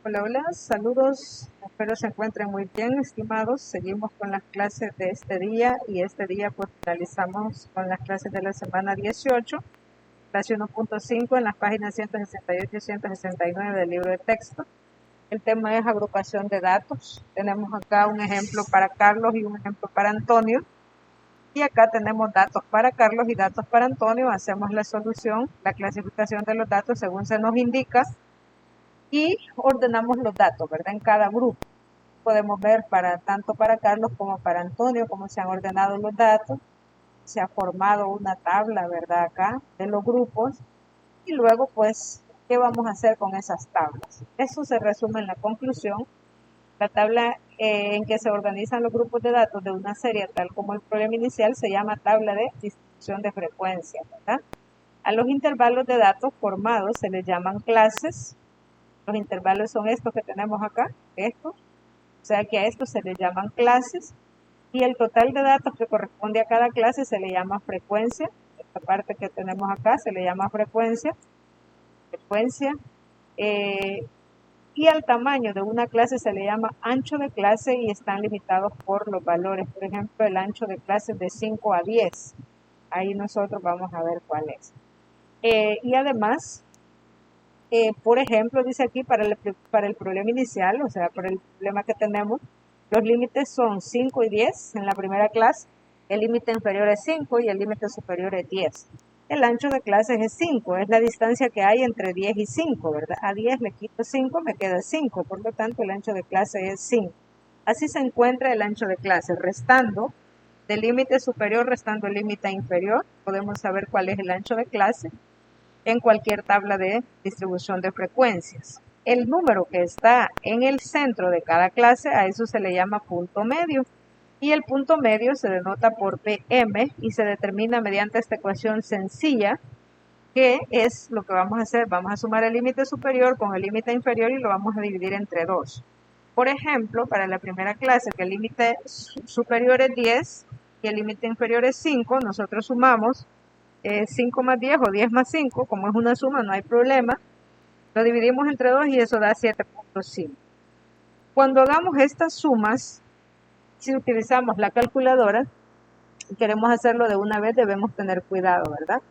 Hola, hola, saludos, espero se encuentren muy bien, estimados. Seguimos con las clases de este día y este día pues finalizamos con las clases de la semana 18, clase 1.5 en las páginas 168 y 169 del libro de texto. El tema es agrupación de datos. Tenemos acá un ejemplo para Carlos y un ejemplo para Antonio. Y acá tenemos datos para Carlos y datos para Antonio. Hacemos la solución, la clasificación de los datos según se nos indica y ordenamos los datos, ¿verdad? En cada grupo. Podemos ver tanto para Carlos como para Antonio cómo se han ordenado los datos. Se ha formado una tabla, ¿verdad? Acá de los grupos. Y luego, pues, ¿qué vamos a hacer con esas tablas? Eso se resume en la conclusión. La tabla en que se organizan los grupos de datos de una serie, tal como el problema inicial, se llama tabla de distribución de frecuencia, ¿verdad? A los intervalos de datos formados se les llaman clases. Los intervalos son estos que tenemos acá, estos. O sea que a estos se les llaman clases. Y el total de datos que corresponde a cada clase se le llama frecuencia. Esta parte que tenemos acá se le llama frecuencia. Y al tamaño de una clase se le llama ancho de clase y están limitados por los valores. Por ejemplo, el ancho de clase es de 5 a 10. Ahí nosotros vamos a ver cuál es. Y además, por ejemplo, dice aquí para el problema inicial, o sea, para el problema que tenemos, los límites son 5 y 10 en la primera clase, el límite inferior es 5 y el límite superior es 10. El ancho de clases es 5, es la distancia que hay entre 10 y 5, ¿verdad? A 10 le quito 5, me queda 5, por lo tanto el ancho de clase es 5. Así se encuentra el ancho de clase, restando del límite superior, restando el límite inferior, podemos saber cuál es el ancho de clase en cualquier tabla de distribución de frecuencias. El número que está en el centro de cada clase, a eso se le llama punto medio. Y el punto medio se denota por PM y se determina mediante esta ecuación sencilla, que es lo que vamos a hacer. Vamos a sumar el límite superior con el límite inferior y lo vamos a dividir entre 2. Por ejemplo, para la primera clase, que el límite superior es 10 y el límite inferior es 5, nosotros sumamos 5 más 10 o 10 más 5, como es una suma no hay problema, lo dividimos entre 2 y eso da 7.5. Cuando hagamos estas sumas, si utilizamos la calculadora y queremos hacerlo de una vez, debemos tener cuidado, ¿verdad?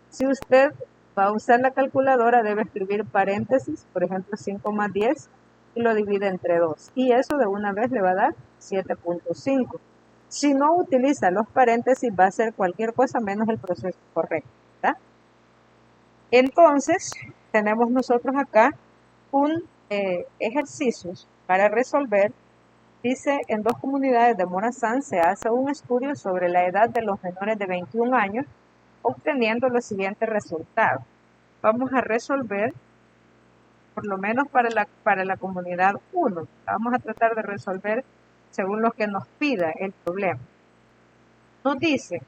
Si usted va a usar la calculadora, debe escribir paréntesis, por ejemplo 5 más 10, y lo divide entre 2. Y eso de una vez le va a dar 7.5. Si no utiliza los paréntesis, va a ser cualquier cosa menos el proceso correcto, ¿verdad? Entonces, tenemos nosotros acá un ejercicio para resolver. Dice, en 2 comunidades de Morazán se hace un estudio sobre la edad de los menores de 21 años, obteniendo los siguientes resultados. Vamos a resolver, por lo menos para la comunidad 1. Vamos a tratar de resolver según lo que nos pida el problema. Nos dice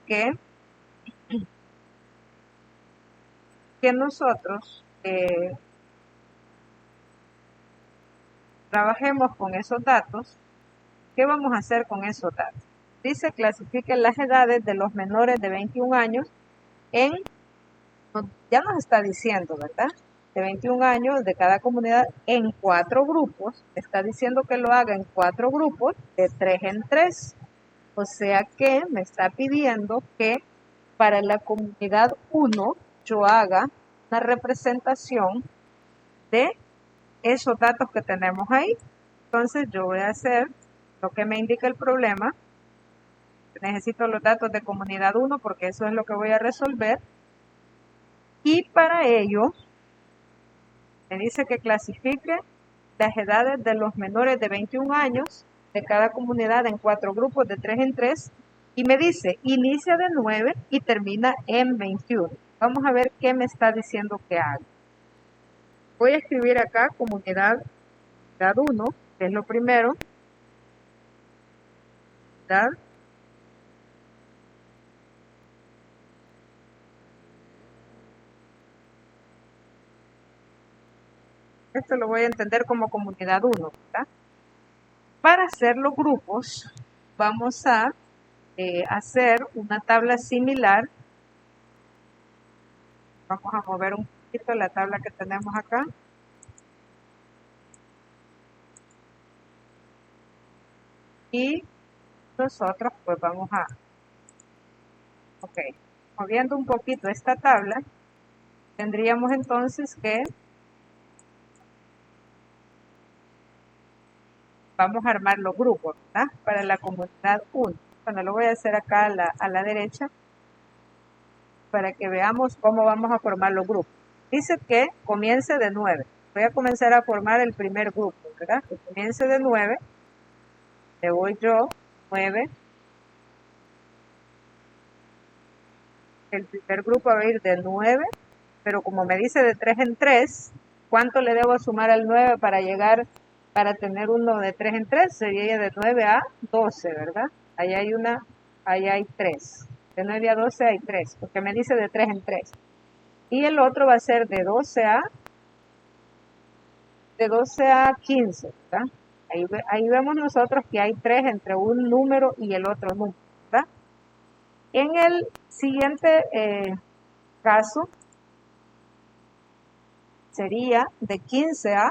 que nosotros trabajemos con esos datos. ¿Qué vamos a hacer con esos datos? Dice, clasifiquen las edades de los menores de 21 años ya nos está diciendo, ¿verdad? De 21 años de cada comunidad en 4 grupos. Está diciendo que lo haga en 4 grupos de 3 en 3. O sea que me está pidiendo que para la comunidad 1 yo haga una representación de esos datos que tenemos ahí. Entonces yo voy a hacer lo que me indica el problema. Necesito los datos de comunidad 1 porque eso es lo que voy a resolver. Y para ello me dice que clasifique las edades de los menores de 21 años de cada comunidad en 4 grupos de 3 en 3. Y me dice, inicia de 9 y termina en 21. Vamos a ver qué me está diciendo que haga. Voy a escribir acá comunidad 1, que es lo primero. Esto lo voy a entender como comunidad 1, ¿verdad? Para hacer los grupos, vamos a hacer una tabla similar. Vamos a mover un poquito la tabla que tenemos acá. y nosotros pues vamos a, ok, moviendo un poquito esta tabla, tendríamos entonces que vamos a armar los grupos, ¿verdad? Para la comunidad 1. Bueno, lo voy a hacer acá a la derecha para que veamos cómo vamos a formar los grupos. Dice que comience de 9. Voy a comenzar a formar el primer grupo, ¿verdad? Que comience de 9. Le voy yo, 9. El primer grupo va a ir de 9, pero como me dice de 3 en 3, ¿cuánto le debo sumar al 9 para llegar, para tener uno de 3 en 3? Sería de 9 a 12, ¿verdad? Ahí hay 3. De 9 a 12 hay 3, porque me dice de 3 en 3. Y el otro va a ser de 12 a 15, ¿verdad? Ahí vemos nosotros que hay 3 entre un número y el otro número, ¿verdad? En el siguiente caso sería de 15 a,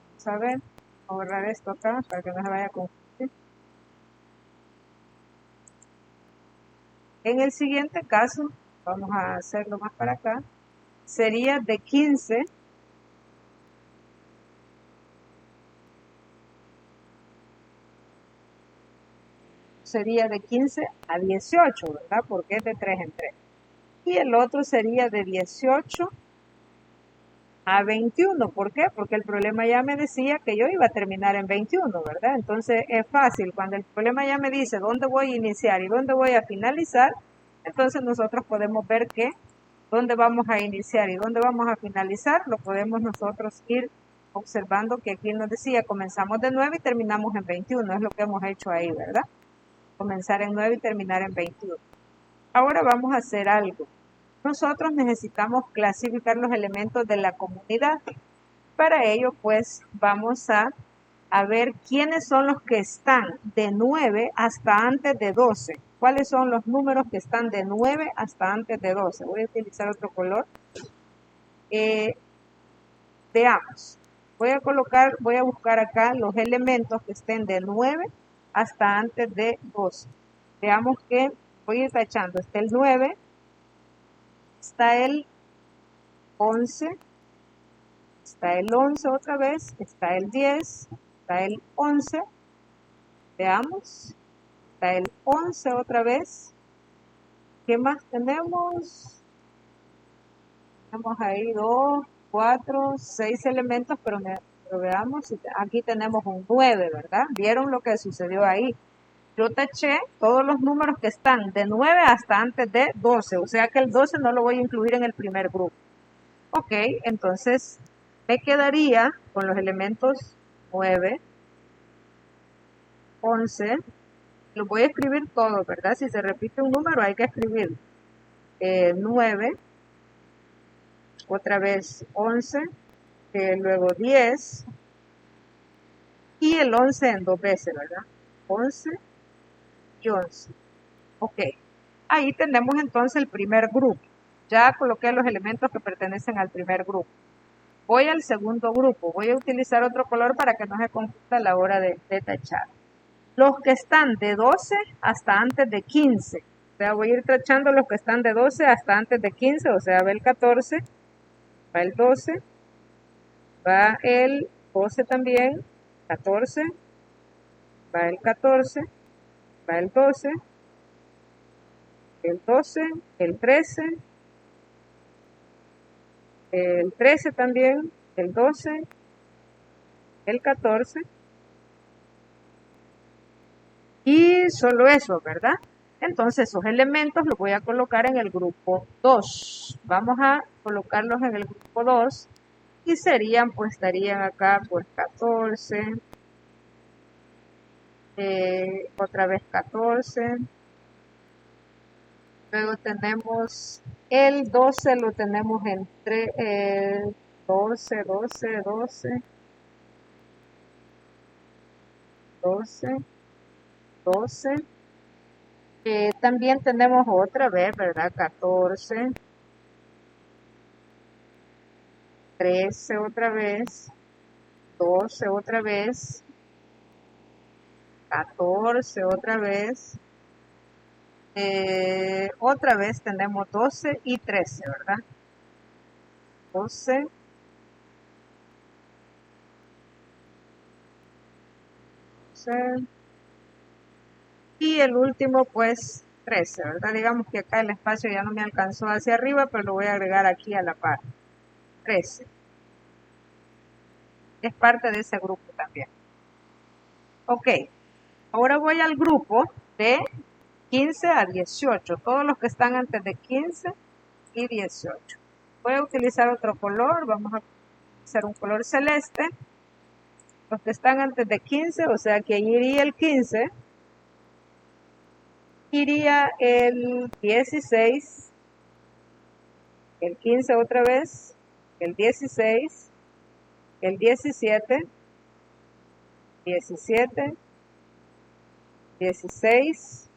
vamos a ver, borrar esto acá para que no se vaya a confundir. En el siguiente caso, vamos a hacerlo más para acá, sería de 15 a 18, ¿verdad? Porque es de 3 en 3. Y el otro sería de 18 a 21. ¿Por qué? Porque el problema ya me decía que yo iba a terminar en 21, ¿verdad? Entonces es fácil. Cuando el problema ya me dice dónde voy a iniciar y dónde voy a finalizar, entonces nosotros podemos ver que dónde vamos a iniciar y dónde vamos a finalizar, lo podemos nosotros ir observando que aquí nos decía comenzamos de 9 y terminamos en 21. Es lo que hemos hecho ahí, ¿verdad? Comenzar en 9 y terminar en 21. Ahora vamos a hacer algo. Nosotros necesitamos clasificar los elementos de la comunidad. Para ello, pues, vamos a ver quiénes son los que están de 9 hasta antes de 12. ¿Cuáles son los números que están de 9 hasta antes de 12? Voy a utilizar otro color. Veamos. Voy a buscar acá los elementos que estén de 9 hasta antes de 12. Veamos que voy a ir tachando. Está el 9, está el 11, está el 11 otra vez, está el 10, está el 11, veamos, está el 11 otra vez. ¿Qué más tenemos? Tenemos ahí 2, 4, 6 elementos, pero veamos, aquí tenemos un 9, ¿verdad? ¿Vieron lo que sucedió ahí? Yo taché todos los números que están de 9 hasta antes de 12, o sea que el 12 no lo voy a incluir en el primer grupo. Ok, entonces me quedaría con los elementos 9, 11, los voy a escribir todos, ¿verdad? Si se repite un número hay que escribir 9, otra vez 11, luego 10 y el 11 en 2 veces, ¿verdad? 11 y 11. Ok, ahí tenemos entonces el primer grupo. Ya coloqué los elementos que pertenecen al primer grupo. Voy al segundo grupo. Voy a utilizar otro color para que no se confunda a la hora de tachar. Los que están de 12 hasta antes de 15. O sea, voy a ir tachando los que están de 12 hasta antes de 15. O sea, va el 14, va el 12, va el 12 también, 14, va el 14, va el 12, el 13 también, el 12, el 14 y solo eso, ¿verdad? Entonces esos elementos los voy a colocar en el grupo 2. Vamos a colocarlos en el grupo 2 y serían, pues estarían acá pues 14, otra vez 14, luego tenemos el 12, lo tenemos entre 12, 12, 12, 12, 12. También tenemos otra vez, ¿verdad? 14, 13 otra vez, 12 otra vez, 14 otra vez tenemos 12 y 13, ¿verdad? 12, 12, y el último pues 13, ¿verdad? Digamos que acá el espacio ya no me alcanzó hacia arriba, pero lo voy a agregar aquí a la par. 13. Es parte de ese grupo también. Ok, ahora voy al grupo de 15 a 18, todos los que están antes de 15 y 18. Voy a utilizar otro color, vamos a hacer un color celeste. Los que están antes de 15, o sea que ahí iría el 15, iría el 16, el 15 otra vez, el 16, el 17, 17, 16,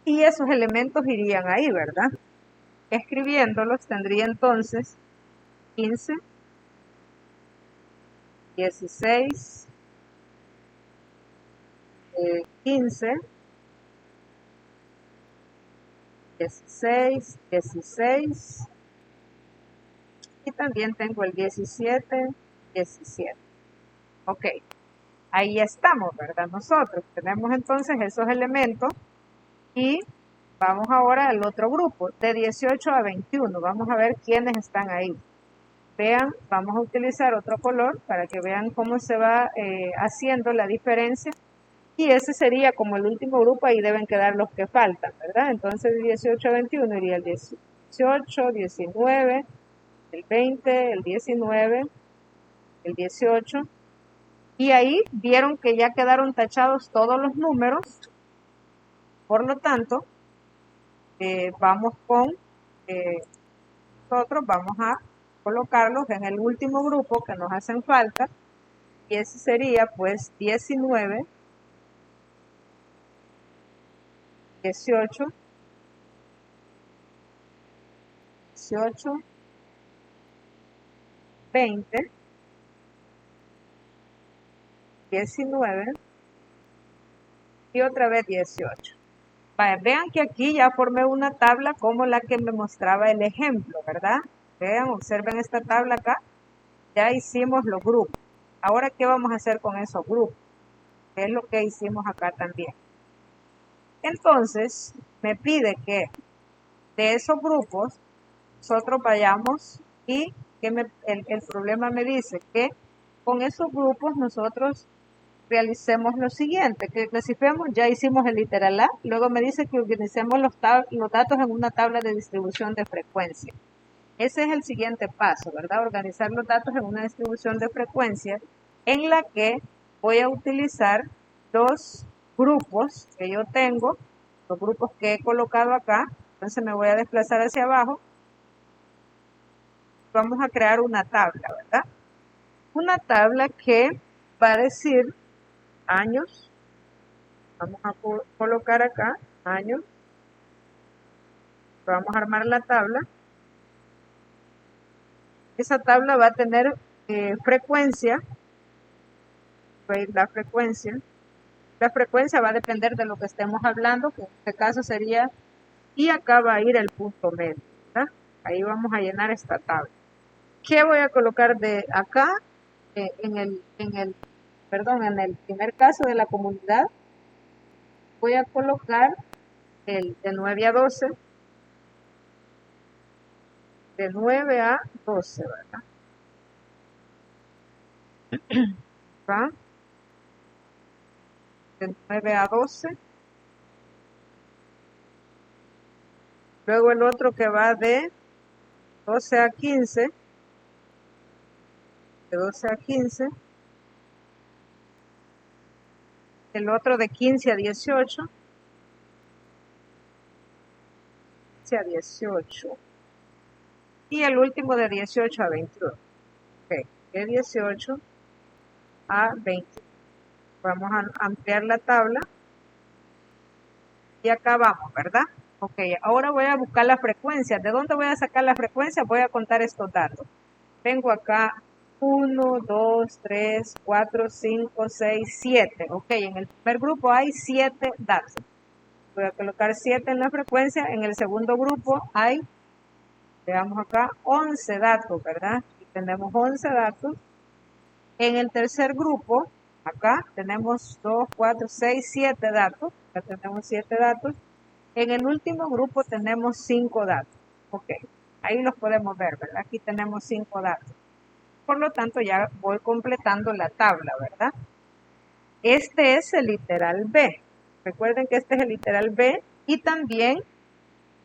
y esos elementos irían ahí, ¿verdad? Escribiéndolos tendría entonces 15, 16, 15, 16, 16, y también tengo el 17, 17. Ok, ahí estamos, ¿verdad? Nosotros tenemos entonces esos elementos y vamos ahora al otro grupo, de 18 a 21. Vamos a ver quiénes están ahí. Vean, vamos a utilizar otro color para que vean cómo se va haciendo la diferencia. Y ese sería como el último grupo, ahí deben quedar los que faltan, ¿verdad? Entonces de 18 a 21 iría el 18, 19, el 20, el 19, el 18. Y ahí vieron que ya quedaron tachados todos los números. Por lo tanto, vamos con nosotros, vamos a colocarlos en el último grupo que nos hacen falta. Y ese sería pues 19, 18, 18, 20, 19 y otra vez 18. Vaya, vean que aquí ya formé una tabla como la que me mostraba el ejemplo, ¿verdad? Vean, observen esta tabla acá. Ya hicimos los grupos. Ahora, ¿qué vamos a hacer con esos grupos? Que es lo que hicimos acá también. Entonces, me pide que de esos grupos nosotros vayamos y que el problema me dice que con esos grupos nosotros realicemos lo siguiente, que clasifiquemos, ya hicimos el literal A, luego me dice que organicemos los datos en una tabla de distribución de frecuencia. Ese es el siguiente paso, ¿verdad? Organizar los datos en una distribución de frecuencia en la que voy a utilizar los grupos que yo tengo, los grupos que he colocado acá. Entonces me voy a desplazar hacia abajo. Vamos a crear una tabla, ¿verdad? Una tabla que va a decir años. Vamos a colocar acá años. Vamos a armar la tabla. Esa tabla va a tener frecuencia. La frecuencia. La frecuencia va a depender de lo que estemos hablando, que en este caso sería, y acá va a ir el punto medio, ¿verdad? Ahí vamos a llenar esta tabla. ¿Qué voy a colocar de acá? En el primer caso de la comunidad, voy a colocar el de 9 a 12, de 9 a 12, ¿verdad? ¿Va? De 9 a 12. Luego el otro que va de 12 a 15, de 12 a 15. El otro de 15 a 18. 15 a 18. Y el último de 18 a 21. Ok, de 18 a 20. Vamos a ampliar la tabla. Y acá vamos, ¿verdad? Ok, ahora voy a buscar la frecuencia. ¿De dónde voy a sacar la frecuencia? Voy a contar estos datos. Vengo acá 1, 2, 3, 4, 5, 6, 7. Ok, en el primer grupo hay 7 datos. Voy a colocar 7 en la frecuencia. En el segundo grupo hay, veamos acá, 11 datos, ¿verdad? Aquí tenemos 11 datos. En el tercer grupo, acá tenemos 2, 4, 6, 7 datos. Acá tenemos 7 datos. En el último grupo tenemos 5 datos. Ok, ahí los podemos ver, ¿verdad? Aquí tenemos 5 datos. Por lo tanto, ya voy completando la tabla, ¿verdad? Este es el literal B. Recuerden que este es el literal B y también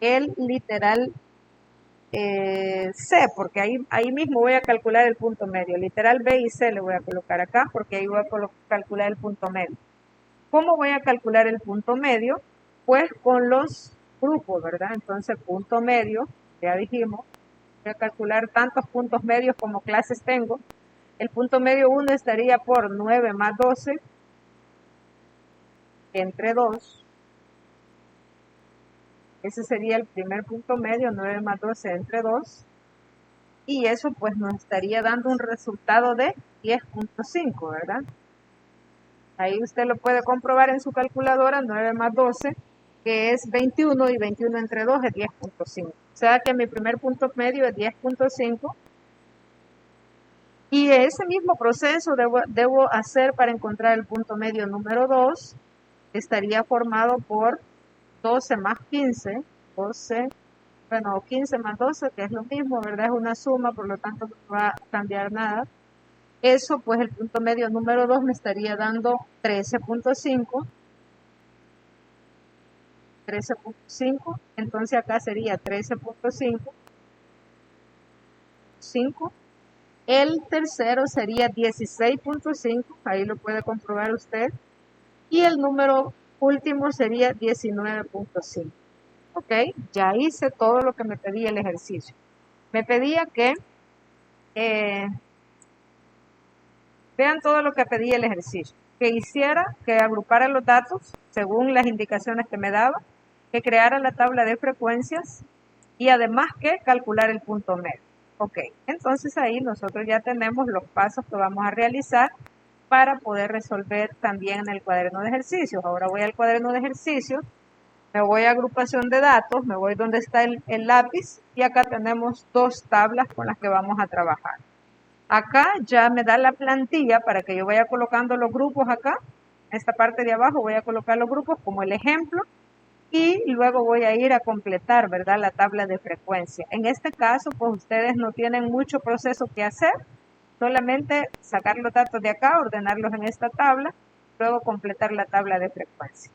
el literal C, porque ahí mismo voy a calcular el punto medio. Literal B y C le voy a colocar acá, porque ahí voy a calcular el punto medio. ¿Cómo voy a calcular el punto medio? Pues con los grupos, ¿verdad? Entonces, punto medio, ya dijimos, voy a calcular tantos puntos medios como clases tengo. El punto medio 1 estaría por 9 más 12 entre 2. Ese sería el primer punto medio, 9 más 12 entre 2. Y eso pues nos estaría dando un resultado de 10.5, ¿verdad? Ahí usted lo puede comprobar en su calculadora, 9 más 12, que es 21, y 21 entre 2 es 10.5. O sea que mi primer punto medio es 10.5. Y ese mismo proceso debo hacer para encontrar el punto medio número 2. Estaría formado por 12 más 15, 12, bueno, 15 más 12, que es lo mismo, ¿verdad? Es una suma, por lo tanto no va a cambiar nada. Eso, pues el punto medio número 2 me estaría dando 13.5. 13.5, entonces acá sería 13.5, 5. El tercero sería 16.5, ahí lo puede comprobar usted. Y el número último sería 19.5. Ok, ya hice todo lo que me pedía el ejercicio. Me pedía que vean todo lo que pedía el ejercicio. Que hiciera, que agrupara los datos según las indicaciones que me daba, que creara la tabla de frecuencias y además que calcular el punto medio. Ok, entonces ahí nosotros ya tenemos los pasos que vamos a realizar para poder resolver también en el cuaderno de ejercicios. Ahora voy al cuaderno de ejercicios, me voy a agrupación de datos, me voy donde está el lápiz y acá tenemos 2 tablas con las que vamos a trabajar. Acá ya me da la plantilla para que yo vaya colocando los grupos acá. En esta parte de abajo voy a colocar los grupos como el ejemplo y luego voy a ir a completar, ¿verdad? La tabla de frecuencia. En este caso, pues ustedes no tienen mucho proceso que hacer, solamente sacar los datos de acá, ordenarlos en esta tabla, luego completar la tabla de frecuencia.